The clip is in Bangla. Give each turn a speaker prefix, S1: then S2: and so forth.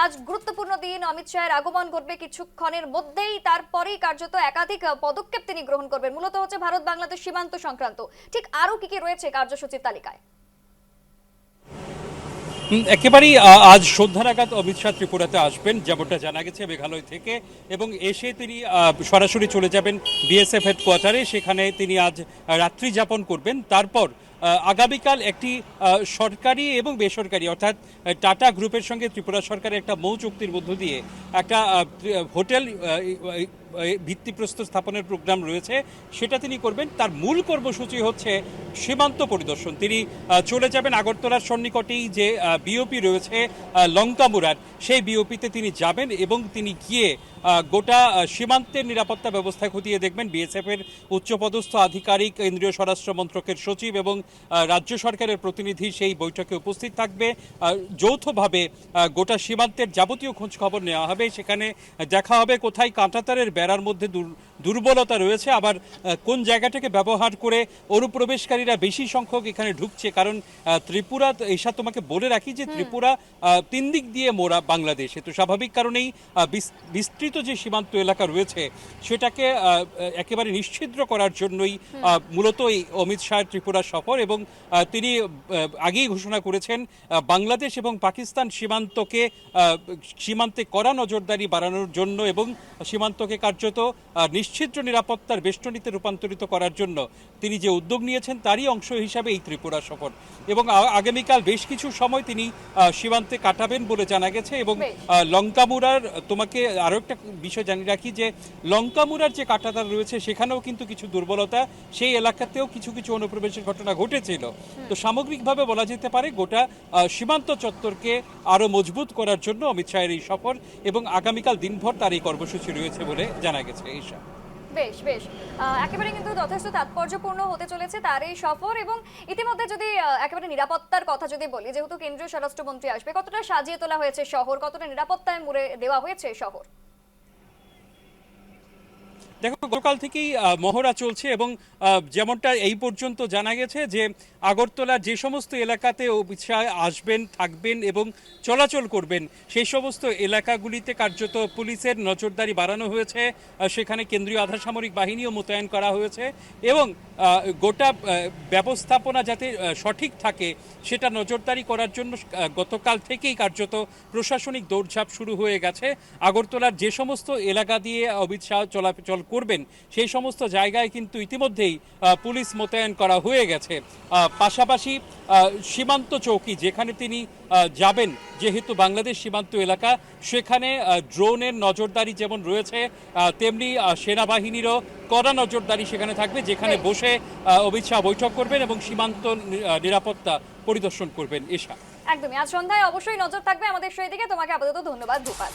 S1: আজ গুরুত্বপূর্ণ দিন, অমিত শাহের আগমন ঘটবে কিছুক্ষণের মধ্যেই, তারপরেই কার্যত একাধিক পদক্ষেপ তিনি গ্রহণ করবেন। মূলত হচ্ছে ভারত বাংলাদেশ সীমান্ত সংক্রান্ত। ঠিক আরো কি কি রয়েছে কার্যসূচির তালিকায়?
S2: একেবারেই আজ সন্ধ্যা নাগাদ অমিত শাহ ত্রিপুরাতে আসবেন, যেমনটা জানা গেছে মেঘালয় থেকে, এবং এসে তিনি সরাসরি চলে যাবেন বিএসএফ হেডকোয়ার্টারে। সেখানে তিনি আজ রাত্রি যাপন করবেন। তারপর আগামীকাল একটি সরকারি এবং বেসরকারি অর্থাৎ টাটা গ্রুপের সঙ্গে ত্রিপুরা সরকারের একটা মৌ চুক্তির মধ্য দিয়ে একটা হোটেল ভিত্তিপ্রস্তর স্থাপনের প্রোগ্রাম রয়েছে, সেটা তিনি করবেন। তার মূল কর্মসূচি হচ্ছে সীমান্ত পরিদর্শন। তিনি চলে যাবেন আগরতলার সন্নিকটেই যে বিওপি রয়েছে লঙ্কামুরার, সেই বিওপিতে তিনি যাবেন এবং তিনি গিয়ে গোটা সীমান্তের নিরাপত্তা ব্যবস্থা খতিয়ে দেখবেন। বিএসএফ এর উচ্চপদস্থ আধিকারিক, কেন্দ্রীয় স্বরাষ্ট্র মন্ত্রকের সচিব এবং রাজ্য সরকারের প্রতিনিধি সেই বৈঠকে উপস্থিত থাকবে। যৌথভাবে গোটা সীমান্তের যাবতীয় খোঁজ খবর নেওয়া হবে। সেখানে দেখা হবে কোথায় কাঁটাতারের বেড়ার মধ্যে দুর্বলতা রয়েছে, আবার কোন জায়গাটাকে ব্যবহার করে অনুপ্রবেশকারীরা বেশি সংখ্যক এখানে ঢুকছে। কারণ ত্রিপুরা, এইসব তোমাকে বলে রাখি যে ত্রিপুরা 3 দিক দিয়ে মোড়া বাংলাদেশে, তো স্বাভাবিক কারণেই বিস্তৃত যে সীমান্ত এলাকা রয়েছে সেটাকে একেবারে নিশ্ছিদ্র করার জন্যই মূলত এই অমিত শাহের ত্রিপুরা সফর। এবং তিনি আগেই ঘোষণা করেছেন বাংলাদেশ এবং পাকিস্তান সীমান্তে কড়া নজরদারি বাড়ানোর জন্য এবং সীমান্তকে কার্যত নিশ্ছিদ্র নিরাপত্তার বেষ্টনীতে রূপান্তরিত করার জন্য তিনি যে উদ্যোগ নিয়েছেন তারই অংশ হিসাবে এই ত্রিপুরা সফর। এবং আগামীকাল বেশ কিছু সময় তিনি সীমান্তে কাটাবেন বলে জানা গেছে। এবং লঙ্কামুরার, তোমাকে আরও একটা বিষয় জানিয়ে রাখি যে লঙ্কামুরার যে কাঁটাতার রয়েছে সেখানেও কিন্তু কিছু দুর্বলতা, সেই এলাকাতেও কিছু কিছু অনুপ্রবেশের ঘটনা ঘটেছিল। তো সামগ্রিকভাবে বলা যেতে পারে গোটা সীমান্ত চত্বরকে আরও মজবুত করার জন্য অমিত শাহের এই সফর, এবং আগামীকাল দিনভর তার এই কর্মসূচি রয়েছে বলে জানা গেছে। ঈশা,
S1: বেশ বেশ, একেবারে কিন্তু যথেষ্ট তাৎপর্যপূর্ণ হতে চলেছে তার এই সফর। এবং ইতিমধ্যে যদি একেবারে নিরাপত্তার কথা যদি বলি, যেহেতু কেন্দ্রীয় স্বরাষ্ট্রমন্ত্রী আসবে, কতটা সাজিয়ে তোলা হয়েছে শহর, কতটা নিরাপত্তায় মুড়ে দেওয়া হয়েছে শহর?
S2: দেখো, গতকাল থেকেই মহড়া চলছে এবং যেমনটা এই পর্যন্ত জানা গেছে যে আগরতলার যে সমস্ত এলাকাতে অমিত শাহ আসবেন, থাকবেন এবং চলাচল করবেন, সেই সমস্ত এলাকাগুলিতে কার্যত পুলিশের নজরদারি বাড়ানো হয়েছে। সেখানে কেন্দ্রীয় আধা সামরিক বাহিনীও মোতায়েন করা হয়েছে এবং গোটা ব্যবস্থাপনা যাতে সঠিক থাকে সেটা নজরদারি করার জন্য গতকাল থেকেই কার্যত প্রশাসনিক দৌড়ঝাঁপ শুরু হয়ে গেছে। আগরতলার যে সমস্ত এলাকা দিয়ে অমিত শাহ চলাচল করবেন সেই সমস্ত জায়গায় কিন্তু ইতিমধ্যেই পুলিশ মোতায়েন করা হয়ে গেছে। পাশাপাশি সীমান্ত চৌকি যেখানে তিনি যাবেন, যেহেতু বাংলাদেশ সীমান্ত এলাকা, সেখানে ড্রোনের নজরদারি যেমন রয়েছে তেমনি সেনাবাহিনীরও কড়া নজরদারি সেখানে থাকবে, যেখানে বসে অমিত শাহ বৈঠক করবেন এবং সীমান্ত নিরাপত্তা পরিদর্শন করবেন। ঈশা,
S1: একদমই, আজ সন্ধ্যায় অবশ্যই নজর থাকবে আমাদের সেই দিকে। তোমাকে আপাতত ধন্যবাদ ভূপাল।